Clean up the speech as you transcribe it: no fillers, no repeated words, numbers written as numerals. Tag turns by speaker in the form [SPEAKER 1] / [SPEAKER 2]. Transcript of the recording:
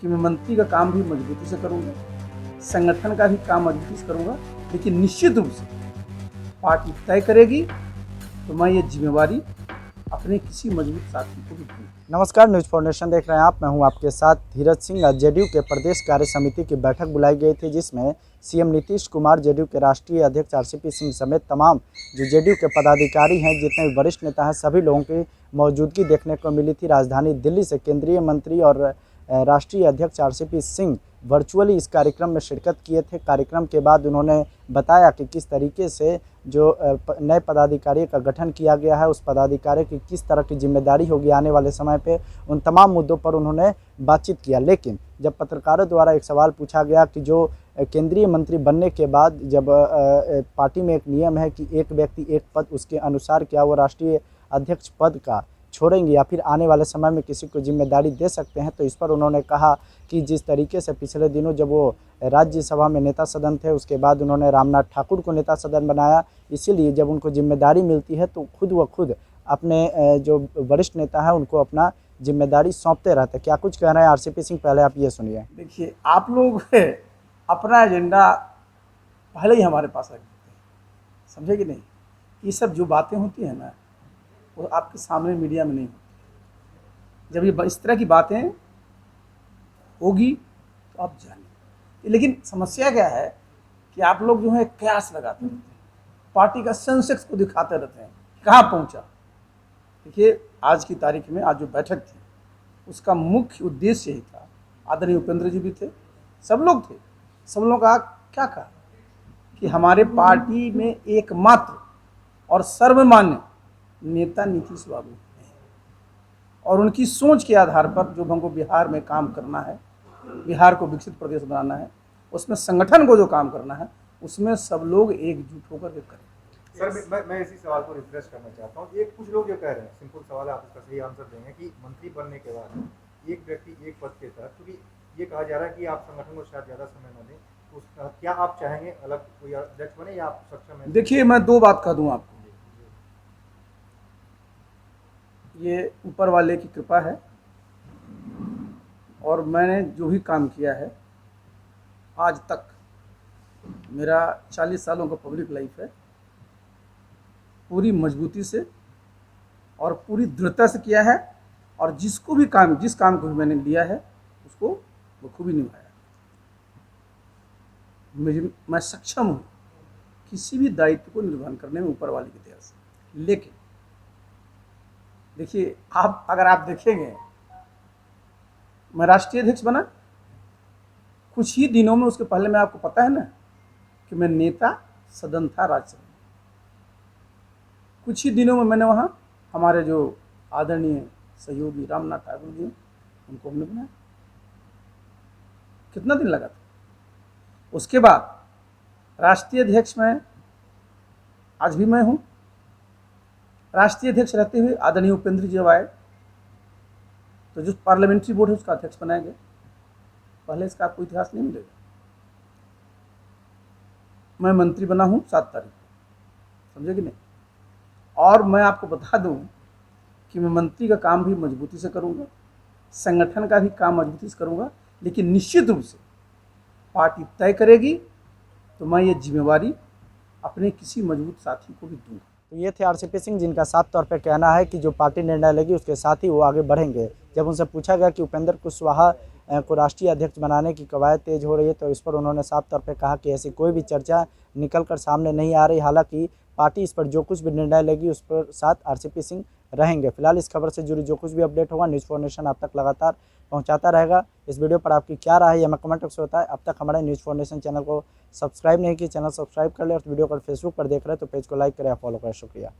[SPEAKER 1] कि मैं मंत्री का काम भी मजबूती से करूँगा, संगठन का भी काम मजबूती से करूँगा, लेकिन निश्चित रूप से पार्टी तय करेगी तो मैं ये जिम्मेवारी अपने किसी मजबूत साथी को भी दूंगा।
[SPEAKER 2] नमस्कार, न्यूज़ फाउंडेशन देख रहे हैं आप। मैं हूं आपके साथ धीरज सिंह। जेडीयू के प्रदेश कार्य समिति की बैठक बुलाई गई थी, जिसमें सीएम नीतीश कुमार, जेडीयू के राष्ट्रीय अध्यक्ष आरसीपी सिंह समेत तमाम जो जेडीयू के पदाधिकारी हैं, जितने भी वरिष्ठ नेता हैं, सभी लोगों की मौजूदगी देखने को मिली थी। राजधानी दिल्ली से केंद्रीय मंत्री और राष्ट्रीय अध्यक्ष आरसीपी सिंह वर्चुअली इस कार्यक्रम में शिरकत किए थे। कार्यक्रम के बाद उन्होंने बताया कि किस तरीके से जो नए पदाधिकारी का गठन किया गया है, उस पदाधिकारी की किस तरह की जिम्मेदारी होगी आने वाले समय पे, उन तमाम मुद्दों पर उन्होंने बातचीत किया। लेकिन जब पत्रकारों द्वारा एक सवाल पूछा गया कि जो केंद्रीय मंत्री बनने के बाद जब पार्टी में एक नियम है कि एक व्यक्ति एक पद, उसके अनुसार क्या वो राष्ट्रीय अध्यक्ष पद का छोड़ेंगे या फिर आने वाले समय में किसी को जिम्मेदारी दे सकते हैं, तो इस पर उन्होंने कहा कि जिस तरीके से पिछले दिनों जब वो राज्यसभा में नेता सदन थे, उसके बाद उन्होंने रामनाथ ठाकुर को नेता सदन बनाया, इसीलिए जब उनको जिम्मेदारी मिलती है तो खुद व खुद अपने जो वरिष्ठ नेता है उनको अपना जिम्मेदारी सौंपते रहते हैं। क्या कुछ कह रहे हैं आरसीपी सिंह, पहले आप ये सुनिए।
[SPEAKER 1] देखिए, आप लोग अपना एजेंडा पहले ही हमारे पास रख देते हैं, समझे कि नहीं। ये सब जो बातें होती हैं ना, वो आपके सामने मीडिया में नहीं होती। जब ये इस तरह की बातें होगी तो आप जानिए। लेकिन समस्या क्या है कि आप लोग जो है कयास लगाते रहते हैं, पार्टी का सेंसेक्स को दिखाते रहते हैं कहाँ पहुँचा। देखिए, आज की तारीख में आज जो बैठक थी उसका मुख्य उद्देश्य यही था। आदरणीय उपेंद्र जी भी थे, सब लोग थे। सब लोगों का क्या कहा कि हमारे पार्टी में एकमात्र और सर्वमान्य नेता नीतीश बाबू हैं, और उनकी सोच के आधार पर जो हमको बिहार में काम करना है, बिहार को विकसित प्रदेश बनाना है, उसमें संगठन को जो काम करना है, उसमें सब लोग एकजुट होकर के करें।
[SPEAKER 3] सर, मैं इसी सवाल को रिफ्रेश करना चाहता हूँ। एक कुछ लोग ये कह रहे हैं, सिंपल सवाल है, आप इसका सही आंसर देंगे, कि मंत्री बनने के बाद एक व्यक्ति एक पद के तहत, क्योंकि ये कहा जा रहा है कि आप संगठन को शायद ज़्यादा समय न दें, तो क्या आप चाहेंगे अलग कोई अध्यक्ष बने या आप सक्षम हैं?
[SPEAKER 1] देखिए, मैं दो बात कह दूँ आपको, ये ऊपर वाले की कृपा है, और मैंने जो भी काम किया है आज तक, मेरा 40 सालों का पब्लिक लाइफ है, पूरी मजबूती से और पूरी दृढ़ता से किया है, और जिस काम को भी मैंने लिया है उसको बखूबी निभाया। मैं सक्षम हूँ किसी भी दायित्व को निर्वहन करने में ऊपर वाले की दया से। लेकिन देखिए, अगर आप देखेंगे, मैं राष्ट्रीय अध्यक्ष बना कुछ ही दिनों में, उसके पहले मैं, आपको पता है ना कि मैं नेता सदन था राज्यसभा। कुछ ही दिनों में मैंने वहाँ हमारे जो आदरणीय सहयोगी रामनाथ ठाकुर जी, उनको हमने बनाया। कितना दिन लगा था। उसके बाद राष्ट्रीय अध्यक्ष में आज भी मैं हूँ। राष्ट्रीय अध्यक्ष रहते हुए आदरणीय उपेंद्र जी आए तो जो पार्लियामेंट्री बोर्ड है उसका अध्यक्ष बनाया गया। पहले इसका आपको इतिहास नहीं मिलेगा। मैं मंत्री बना हूँ 7 तारीख को, समझे कि नहीं। और मैं आपको बता दूं कि मैं मंत्री का काम भी मजबूती से करूँगा, संगठन का भी काम मजबूती से करूँगा, लेकिन निश्चित रूप से पार्टी तय करेगी तो मैं ये जिम्मेवारी अपने किसी मजबूत साथी को भी दूंगा।
[SPEAKER 2] तो ये थे आरसीपी सिंह, जिनका साफ तौर पे कहना है कि जो पार्टी निर्णय लेगी उसके साथ ही वो आगे बढ़ेंगे। जब उनसे पूछा गया कि उपेंद्र कुशवाहा को राष्ट्रीय अध्यक्ष बनाने की कवायद तेज हो रही है, तो इस पर उन्होंने साफ तौर पे कहा कि ऐसी कोई भी चर्चा निकल कर सामने नहीं आ रही। हालांकि पार्टी इस पर जो कुछ भी निर्णय लेगी उस पर साथ आरसीपी सिंह रहेंगे। फिलहाल इस खबर से जुड़ी जो कुछ भी अपडेट होगा, न्यूज़ फाउंडेशन आप तक लगातार पहुंचाता रहेगा। इस वीडियो पर आपकी क्या राय है, हमें कमेंट बॉक्स में बताएं। अब तक हमारे न्यूज़ फाउंडेशन चैनल को सब्सक्राइब नहीं किया, चैनल सब्सक्राइब कर ले, और वीडियो को फेसबुक पर देख रहे हैं तो पेज को लाइक करें, फॉलो करें। शुक्रिया।